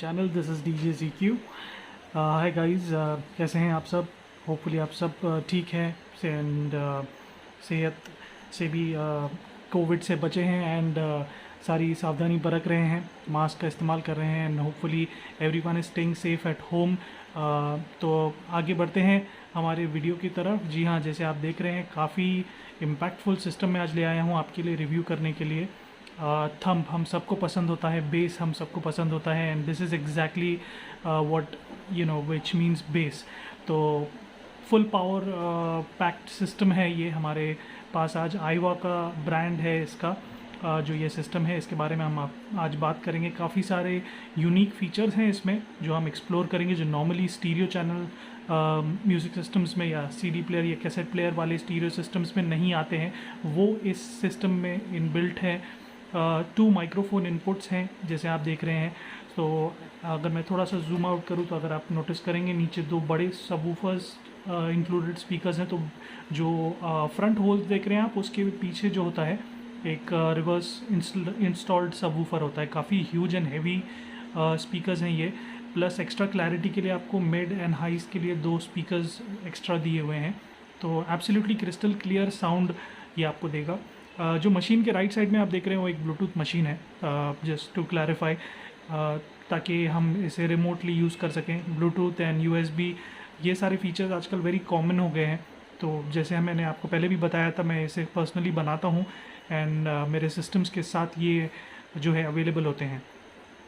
Channel this is DJ ZQ। Hi guys, कैसे हैं आप सब? होपफुली आप सब ठीक हैं एंड सेहत से भी कोविड से बचे हैं एंड सारी सावधानी बरत रहे हैं, मास्क का इस्तेमाल कर रहे हैं and hopefully everyone is staying safe at home. तो आगे बढ़ते हैं हमारे वीडियो की तरफ। जी हाँ, जैसे आप देख रहे हैं काफ़ी इम्पैक्टफुल सिस्टम मैं आज ले आया हूँ आपके लिए रिव्यू करने के लिए। थंब हम सबको पसंद होता है, बेस हम सबको पसंद होता है and this is exactly what you know which means base. तो फुल पावर पैक्ड सिस्टम है ये हमारे पास आज। आईवा का ब्रांड है इसका जो ये सिस्टम है, इसके बारे में हम आज बात करेंगे। काफ़ी सारे यूनिक फीचर्स हैं इसमें जो हम एक्सप्लोर करेंगे, जो normally stereo channel music systems में या CD प्लेयर या कैसेट प्लेयर वाले स्टीरियो सिस्टम्स में नहीं आते हैं, वो इस सिस्टम में इनबिल्ट है। 2 माइक्रोफोन इनपुट्स हैं जैसे आप देख रहे हैं। तो अगर मैं थोड़ा सा जूम आउट करूँ तो अगर आप नोटिस करेंगे नीचे 2 बड़े सबवूफर्स इंक्लूडेड स्पीकर्स हैं। तो जो फ्रंट होल्स देख रहे हैं आप, उसके पीछे जो होता है एक रिवर्स इंस्टॉल्ड सबवूफर होता है। काफ़ी ह्यूज एंड हैवी स्पीकर्स हैं ये। प्लस एक्स्ट्रा क्लैरिटी के लिए आपको मिड एंड हाइस के लिए 2 स्पीकर्स एक्स्ट्रा दिए हुए हैं। तो एब्सोल्युटली क्रिस्टल क्लियर साउंड ये आपको देगा। जो मशीन के राइट साइड में आप देख रहे हैं वो एक ब्लूटूथ मशीन है, जस्ट टू क्लैरिफाई, ताकि हम इसे रिमोटली यूज़ कर सकें। ब्लूटूथ एंड USB ये सारे फीचर्स आजकल वेरी कॉमन हो गए हैं। तो जैसे मैंने आपको पहले भी बताया था, मैं इसे पर्सनली बनाता हूँ एंड मेरे सिस्टम्स के साथ ये जो है अवेलेबल होते हैं।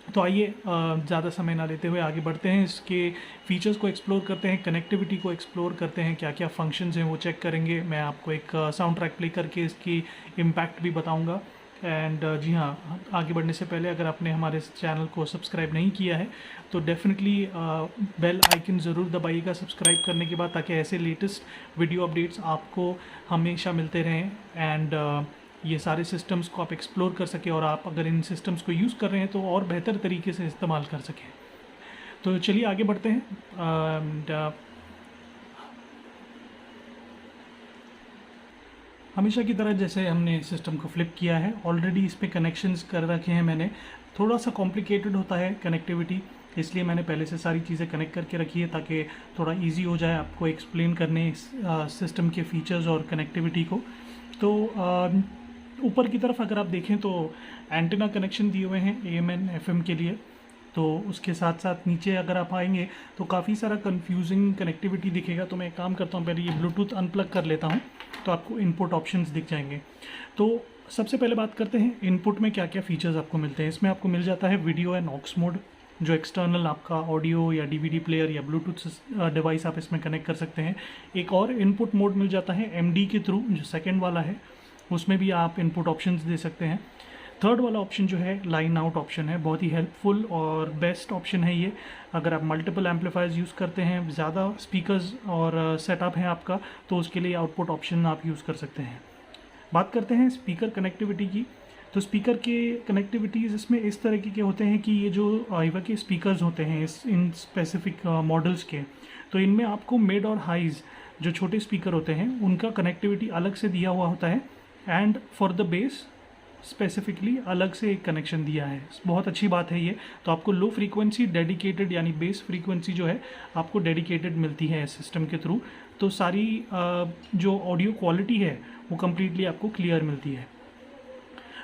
तो आइए ज़्यादा समय ना लेते हुए आगे बढ़ते हैं, इसके फीचर्स को एक्सप्लोर करते हैं, कनेक्टिविटी को एक्सप्लोर करते हैं, क्या क्या फंक्शंस हैं वो चेक करेंगे। मैं आपको एक साउंड ट्रैक प्ले करके इसकी इम्पैक्ट भी बताऊंगा। एंड जी हाँ, आगे बढ़ने से पहले अगर आपने हमारे चैनल को सब्सक्राइब नहीं किया है तो डेफिनेटली बेल आइकन ज़रूर दबाइएगा सब्सक्राइब करने के बाद, ताकि ऐसे लेटेस्ट वीडियो अपडेट्स आपको हमेशा मिलते रहें एंड ये सारे सिस्टम्स को आप एक्सप्लोर कर सकें और आप अगर इन सिस्टम्स को यूज़ कर रहे हैं तो और बेहतर तरीके से इस्तेमाल कर सकें। तो चलिए आगे बढ़ते हैं। हमेशा की तरह जैसे हमने सिस्टम को फ्लिप किया है, ऑलरेडी इस पर कनेक्शंस कर रखे हैं मैंने। थोड़ा सा कॉम्प्लिकेटेड होता है कनेक्टिविटी, इसलिए मैंने पहले से सारी चीज़ें कनेक्ट करके रखी है ताकि थोड़ा इजी हो जाए आपको एक्सप्लेन करने इस सिस्टम के फीचर्स और कनेक्टिविटी को। तो ऊपर की तरफ अगर आप देखें तो एंटेना कनेक्शन दिए हुए हैं AM and FM के लिए। तो उसके साथ साथ नीचे अगर आप आएंगे तो काफ़ी सारा कंफ्यूजिंग कनेक्टिविटी दिखेगा। तो मैं एक काम करता हूँ, पहले ये ब्लूटूथ अनप्लग कर लेता हूँ तो आपको इनपुट ऑप्शंस दिख जाएंगे। तो सबसे पहले बात करते हैं इनपुट में क्या क्या फ़ीचर्स आपको मिलते हैं। इसमें आपको मिल जाता है वीडियो एंड ऑक्स मोड, जो एक्सटर्नल आपका ऑडियो या DVD प्लेयर या ब्लूटूथ डिवाइस आप इसमें कनेक्ट कर सकते हैं। एक और इनपुट मोड मिल जाता है MD के थ्रू, जो सेकेंड वाला है, उसमें भी आप इनपुट ऑप्शंस दे सकते हैं। थर्ड वाला ऑप्शन जो है लाइन आउट ऑप्शन है, बहुत ही हेल्पफुल और बेस्ट ऑप्शन है ये। अगर आप मल्टीपल एम्पलीफायर्स यूज़ करते हैं, ज़्यादा स्पीकर्स और सेटअप है आपका, तो उसके लिए आउटपुट ऑप्शन आप यूज़ कर सकते हैं। बात करते हैं स्पीकर कनेक्टिविटी की। तो स्पीकर के कनेक्टिविटीज़ इसमें इस तरीके के होते हैं कि ये जो आईवा के स्पीकर्स होते हैं इन स्पेसिफिक मॉडल्स के, तो इनमें आपको मिड और हाइज जो छोटे स्पीकर होते हैं उनका कनेक्टिविटी अलग से दिया हुआ होता है and for the base specifically अलग से एक कनेक्शन दिया है। बहुत अच्छी बात है ये। तो आपको लो फ्रीक्वेंसी डेडिकेटेड यानी बेस फ्रीक्वेंसी जो है आपको डेडिकेटेड मिलती है इस सिस्टम के थ्रू। तो सारी जो ऑडियो क्वालिटी है वो कम्प्लीटली आपको क्लियर मिलती है।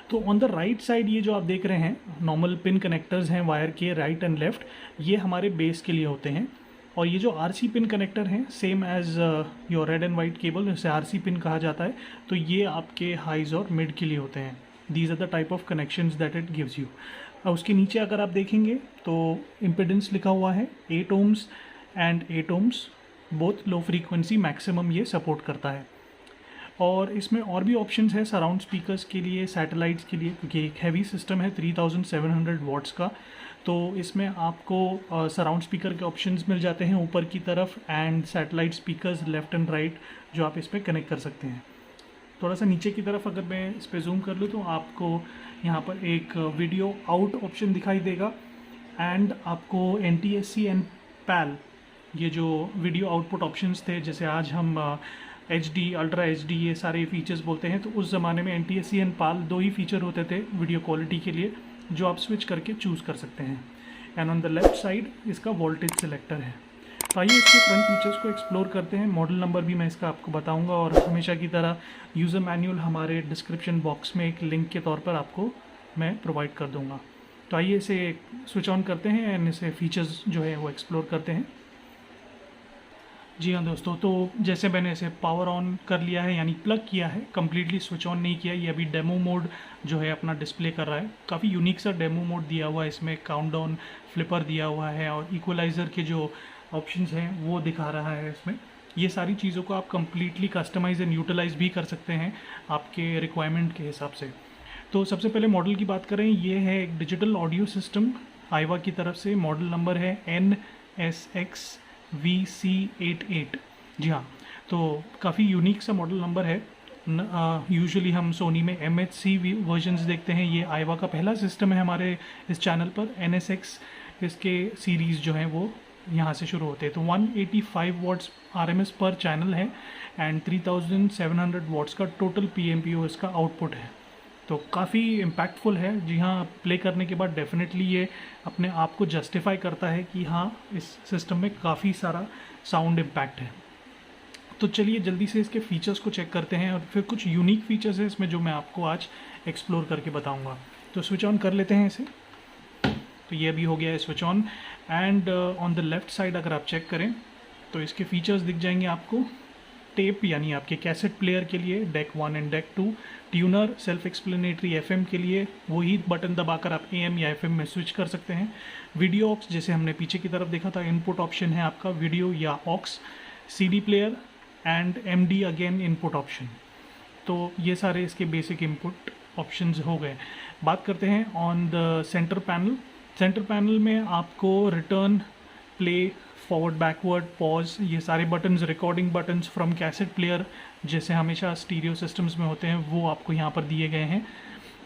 तो ऑन द राइट साइड ये जो आप देख रहे हैं नॉर्मल पिन कनेक्टर्स हैं वायर के राइट एंड लेफ्ट, ये हमारे बेस के लिए होते हैं। और ये जो RC पिन कनेक्टर हैं same as your red and white cable, जिसे RC पिन कहा जाता है, तो ये आपके हाइज और मिड के लिए होते हैं। These are the type of connections that it gives you. उसके नीचे अगर आप देखेंगे तो इम्पिडेंस लिखा हुआ है 8 ohms and 8 ohms, both low frequency maximum ये सपोर्ट करता है। और इसमें और भी ऑप्शंस है सराउंड स्पीकर्स के लिए, सैटेलाइट्स के लिए, क्योंकि एक हैवी सिस्टम है 3700 वॉट्स का। तो इसमें आपको सराउंड स्पीकर के ऑप्शंस मिल जाते हैं ऊपर की तरफ, and satellite speakers left and right जो आप इस पर कनेक्ट कर सकते हैं। थोड़ा सा नीचे की तरफ अगर मैं इस पर जूम कर लूँ तो आपको यहाँ पर एक वीडियो आउट ऑप्शन दिखाई देगा, एंड आपको NTSC एंड PAL ये जो वीडियो आउटपुट ऑप्शंस थे, जैसे आज हम HD, अल्ट्रा HD ये सारे फीचर्स बोलते हैं, तो उस ज़माने में NTSC एंड PAL दो ही फीचर होते थे वीडियो क्वालिटी के लिए, जो आप स्विच करके चूज़ कर सकते हैं। And on the left side इसका वोल्टेज सिलेक्टर है। तो आइए इसके फ्रंट फीचर्स को एक्सप्लोर करते हैं। मॉडल नंबर भी मैं इसका आपको बताऊंगा, और हमेशा की तरह यूज़र मैनुअल हमारे डिस्क्रिप्शन बॉक्स में एक लिंक के तौर पर आपको मैं प्रोवाइड कर दूंगा। तो आइए इसे स्विच ऑन करते हैं एंड इसे फीचर्स जो है वो एक्सप्लोर करते हैं। जी हाँ दोस्तों, तो जैसे मैंने इसे पावर ऑन कर लिया है, यानी प्लग किया है, कम्प्लीटली स्विच ऑन नहीं किया। ये अभी डेमो मोड जो है अपना डिस्प्ले कर रहा है। काफ़ी यूनिक सा डेमो मोड दिया हुआ है, इसमें काउंटडाउन फ्लिपर दिया हुआ है और इक्वलाइज़र के जो ऑप्शंस हैं वो दिखा रहा है इसमें। ये सारी चीज़ों को आप कम्प्लीटली कस्टमाइज़ एंड यूटिलाइज़ भी कर सकते हैं आपके रिक्वायरमेंट के हिसाब से। तो सबसे पहले मॉडल की बात करें, ये है एक डिजिटल ऑडियो सिस्टम आइवा की तरफ से। मॉडल नंबर है NSX VC88। जी हाँ, तो काफ़ी यूनिक सा मॉडल नंबर है। यूजुअली हम सोनी में MHC वर्जन्स देखते हैं, ये आइवा का पहला सिस्टम है हमारे इस चैनल पर। NSX इसके सीरीज़ जो हैं वो यहाँ से शुरू होते हैं। तो 185 वॉट्स RMS पर चैनल है, एंड 3700 वॉट्स का टोटल PMPO इसका आउटपुट है। तो काफ़ी इम्पैक्टफुल है। जी हाँ, प्ले करने के बाद डेफिनेटली ये अपने आप को जस्टिफाई करता है कि हाँ, इस सिस्टम में काफ़ी सारा साउंड इम्पैक्ट है। तो चलिए जल्दी से इसके फीचर्स को चेक करते हैं, और फिर कुछ यूनिक फीचर्स हैं इसमें जो मैं आपको आज एक्सप्लोर करके बताऊँगा। तो स्विच ऑन कर लेते हैं इसे। तो ये अभी हो गया है switch on, and on the left side अगर आप चेक करें तो इसके फीचर्स दिख जाएंगे आपको। टेप यानी आपके कैसेट प्लेयर के लिए deck 1 and deck 2, tuner self explanatory FM के लिए वही बटन दबाकर आप AM या FM में स्विच कर सकते हैं। वीडियो ऑक्स, जैसे हमने पीछे की तरफ देखा था, इनपुट ऑप्शन है आपका वीडियो या aux. CD player and MD again input option. तो ये सारे इसके बेसिक इनपुट ऑप्शंस हो गए। बात करते हैं on the centre panel. Centre panel में आपको return, play, forward, backward, pause, ये सारे buttons, recording buttons from cassette player जैसे हमेशा स्टीरियो सिस्टम्स में होते हैं, वो आपको यहाँ पर दिए गए हैं।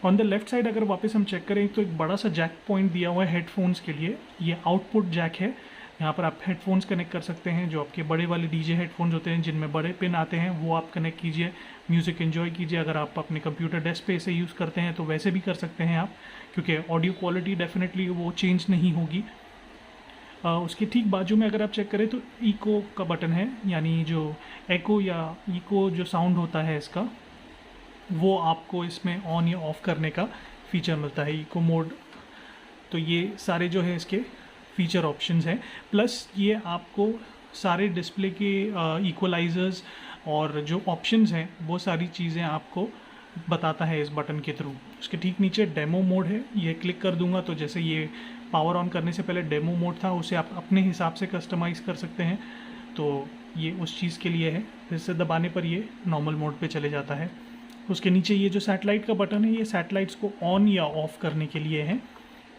ऑन द लेफ्ट साइड अगर वापस हम चेक करें तो एक बड़ा सा जैक पॉइंट दिया हुआ है हेडफोन्स के लिए। ये आउटपुट जैक है, यहाँ पर आप हेडफोन्स कनेक्ट कर सकते हैं। जो आपके बड़े वाले DJ हेडफोन्स होते हैं जिनमें बड़े पिन आते हैं, वो आप कनेक्ट कीजिए, म्यूज़िक एंजॉय कीजिए। अगर आप अपने कंप्यूटर डेस्क पे इसे यूज़ करते हैं तो वैसे भी कर सकते हैं आप, क्योंकि ऑडियो क्वालिटी डेफिनेटली वो चेंज नहीं होगी। उसके ठीक बाजू में अगर आप चेक करें तो इको का बटन है, यानी जो एको या इको जो साउंड होता है इसका, वो आपको इसमें ऑन या ऑफ़ करने का फीचर मिलता है, इको मोड। तो ये सारे जो है इसके फीचर ऑप्शंस हैं। प्लस ये आपको सारे डिस्प्ले के इक्वलाइजर्स और जो ऑप्शंस हैं वो सारी चीज़ें आपको बताता है इस बटन के थ्रू। उसके ठीक नीचे डेमो मोड है, ये क्लिक कर दूंगा तो जैसे ये पावर ऑन करने से पहले डेमो मोड था, उसे आप अपने हिसाब से कस्टमाइज़ कर सकते हैं। तो ये उस चीज़ के लिए है, फिर से दबाने पर ये नॉर्मल मोड पे चले जाता है। उसके नीचे ये जो सैटेलाइट का बटन है, ये सैटेलाइट्स को ऑन या ऑफ़ करने के लिए है,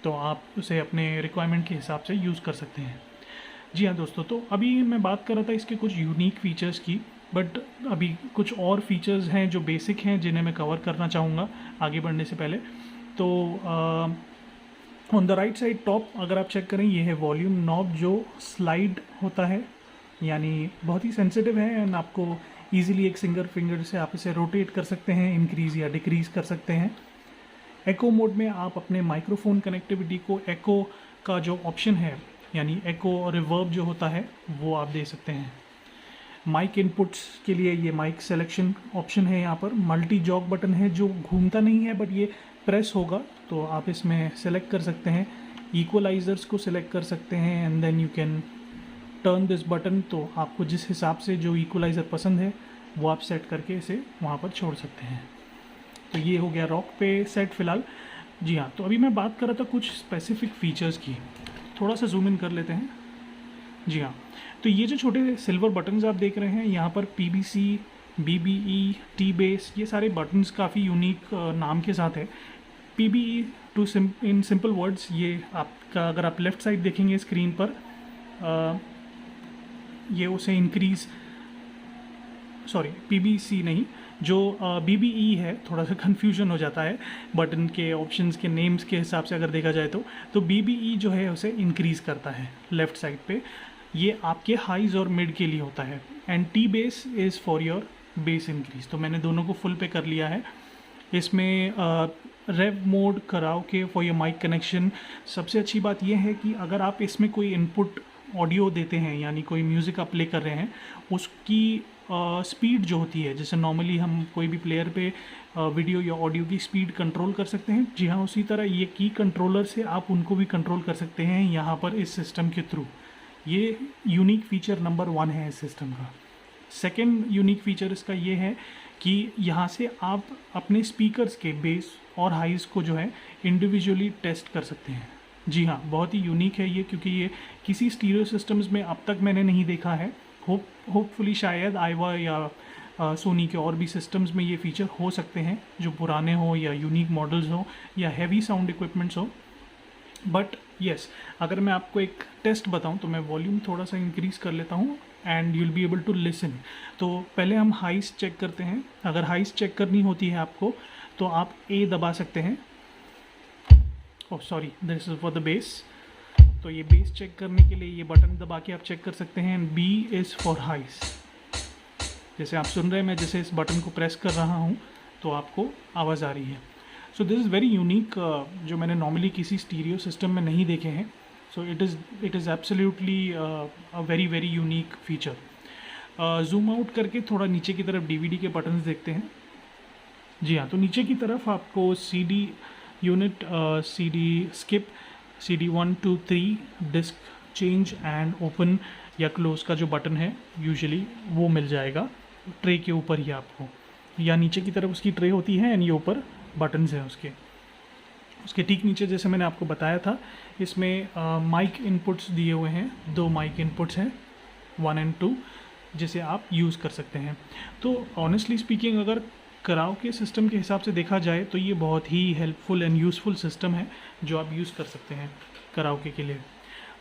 तो आप उसे अपने रिक्वायरमेंट के हिसाब से यूज़ कर सकते हैं। जी हाँ दोस्तों, तो अभी मैं बात कर रहा था इसके कुछ यूनिक फीचर्स की, बट अभी कुछ और फीचर्स हैं जो बेसिक हैं जिन्हें मैं कवर करना चाहूँगा आगे बढ़ने से पहले। तो on the right side top अगर आप चेक करें, ये है वॉल्यूम नॉब जो स्लाइड होता है, यानी बहुत ही सेंसिटिव है, एंड आपको ईजिली एक सिंगल फिंगर से आप इसे रोटेट कर सकते हैं, इंक्रीज़ या डिक्रीज़ कर सकते हैं। एको मोड में आप अपने माइक्रोफोन कनेक्टिविटी को एको का जो ऑप्शन है, यानी एको रिवर्ब जो होता है, वो आप दे सकते हैं। माइक इनपुट्स के लिए ये माइक सिलेक्शन ऑप्शन है, यहाँ पर मल्टी जॉक बटन है जो घूमता नहीं है, बट ये प्रेस होगा तो आप इसमें सेलेक्ट कर सकते हैं। इक्वलाइजर्स को सिलेक्ट कर सकते हैं, and then you can turn this button, तो आपको जिस हिसाब से जो इक्वलाइज़र पसंद है वो आप सेट करके इसे वहाँ पर छोड़ सकते हैं। तो ये हो गया रॉक पे सेट फ़िलहाल। जी हाँ, तो अभी मैं बात कर रहा था कुछ स्पेसिफिक फ़ीचर्स की, थोड़ा सा जूम इन कर लेते हैं। जी हाँ, तो ये जो छोटे सिल्वर बटन्स आप देख रहे हैं, यहाँ पर PBC, BBE, T-बेस, ये सारे बटन्स काफ़ी यूनिक नाम के साथ है। PBE इन सिंपल वर्ड्स, ये आपका अगर आप लेफ़्ट साइड देखेंगे स्क्रीन पर, ये उसे इंक्रीज़, सॉरी PBC नहीं, जो BBE है, थोड़ा सा कन्फ्यूजन हो जाता है बटन के ऑप्शंस के नेम्स के हिसाब से अगर देखा जाए तो BBE जो है उसे इंक्रीज़ करता है लेफ़्ट साइड पे। ये आपके हाइज़ और मिड के लिए होता है। And T base is for your base increase. तो मैंने दोनों को फुल पे कर लिया है। इसमें rave mode karaoke for your mic connection. सबसे अच्छी बात यह है कि अगर आप इसमें कोई इनपुट ऑडियो देते हैं, यानी कोई म्यूज़िक आप प्ले कर रहे हैं, उसकी स्पीड जो होती है, जैसे नॉर्मली हम कोई भी प्लेयर पे वीडियो या ऑडियो की स्पीड कंट्रोल कर सकते हैं, जी हाँ, उसी तरह ये की कंट्रोलर से आप उनको भी कंट्रोल कर सकते हैं यहाँ पर इस सिस्टम के थ्रू। ये यूनिक फीचर नंबर 1 है इस सिस्टम का। सेकेंड यूनिक फीचर इसका ये है कि यहाँ से आप अपने स्पीकर्स के बेस और हाइज़ को जो है इंडिविजुअली टेस्ट कर सकते हैं। जी हाँ, बहुत ही यूनिक है ये, क्योंकि ये किसी स्टीरियो सिस्टम्स में अब तक मैंने नहीं देखा है। होपफुली शायद आइवा या सोनी के और भी सिस्टम्स में ये फीचर हो सकते हैं, जो पुराने हो या यूनिक मॉडल्स हो या हैवी साउंड इक्विपमेंट्स हो। बट येस, अगर मैं आपको एक टेस्ट बताऊं तो मैं वॉल्यूम थोड़ा सा इंक्रीज़ कर लेता हूं and you will be able to listen. तो पहले हम हाइस चेक करते हैं। अगर हाइस चेक करनी होती है आपको तो आप A दबा सकते हैं। Oh sorry, this is for the base. तो ये बेस चेक करने के लिए ये बटन दबा के आप चेक कर सकते हैं। एंड B इज़ फॉर हाइस। जैसे आप सुन रहे हैं, मैं जैसे इस बटन को प्रेस कर रहा हूँ तो आपको आवाज़ आ रही है। So this is very unique, जो मैंने नॉर्मली किसी स्टीरियो सिस्टम में नहीं देखे हैं। So it is absolutely a very very unique feature. Zoom out करके थोड़ा नीचे की तरफ DVD के बटन्स देखते हैं। जी हाँ, तो नीचे की तरफ आपको CD unit, CD skip, CD 1 2 3, disk change and open या क्लोज का जो बटन है यूजुअली वो मिल जाएगा ट्रे के ऊपर ही आपको, या नीचे की तरफ उसकी ट्रे होती है एंड ये ऊपर बटन्स हैं उसके ठीक नीचे। जैसे मैंने आपको बताया था, इसमें माइक इनपुट्स दिए हुए हैं। 2 माइक इनपुट्स हैं, 1 and 2, जिसे आप यूज़ कर सकते हैं। तो ऑनेस्टली स्पीकिंग, अगर कराओके सिस्टम के हिसाब से देखा जाए तो ये बहुत ही हेल्पफुल एंड यूज़फुल सिस्टम है जो आप यूज़ कर सकते हैं कराओके के लिए।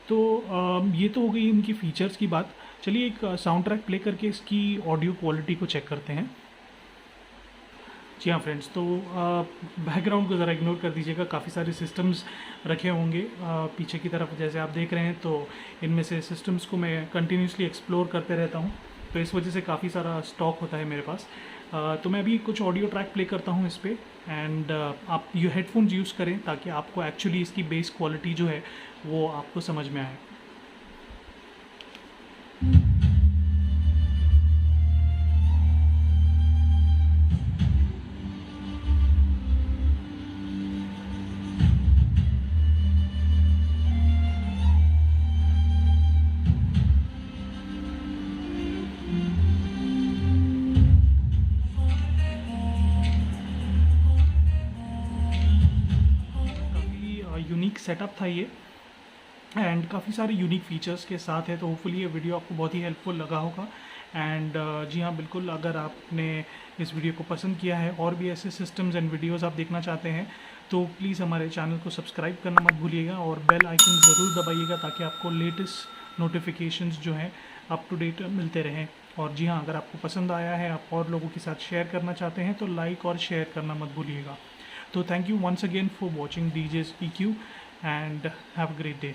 तो ये तो हो गई इनकी फ़ीचर्स की बात। चलिए एक साउंड ट्रैक प्ले करके इसकी ऑडियो क्वालिटी को चेक करते हैं। जी हाँ फ्रेंड्स, तो बैकग्राउंड को ज़रा इग्नोर कर दीजिएगा, काफ़ी सारे सिस्टम्स रखे होंगे पीछे की तरफ जैसे आप देख रहे हैं। तो इनमें से सिस्टम्स को मैं कंटिन्यूसली एक्सप्लोर करते रहता हूँ, तो इस वजह से काफ़ी सारा स्टॉक होता है मेरे पास। तो मैं अभी कुछ ऑडियो ट्रैक प्ले करता हूँ इस पर, एंड आप ये हेडफोन्स यूज़ करें ताकि आपको एक्चुअली इसकी बेस क्वालिटी जो है वो आपको समझ में आए। यूनिक सेटअप था ये, एंड काफ़ी सारे यूनिक फीचर्स के साथ है। तो होपफुली ये वीडियो आपको बहुत ही हेल्पफुल लगा होगा। एंड जी हाँ, बिल्कुल, अगर आपने इस वीडियो को पसंद किया है और भी ऐसे सिस्टम्स एंड वीडियोस आप देखना चाहते हैं तो प्लीज़ हमारे चैनल को सब्सक्राइब करना मत भूलिएगा और बेल आइकन ज़रूर दबाइएगा ताकि आपको लेटेस्ट नोटिफिकेशंस जो हैं अप टू डेट मिलते रहें। और जी हाँ, अगर आपको पसंद आया है, आप और लोगों के साथ शेयर करना चाहते हैं तो लाइक और शेयर करना मत भूलिएगा। तो thank you once again for watching DJ's EQ and have a great day.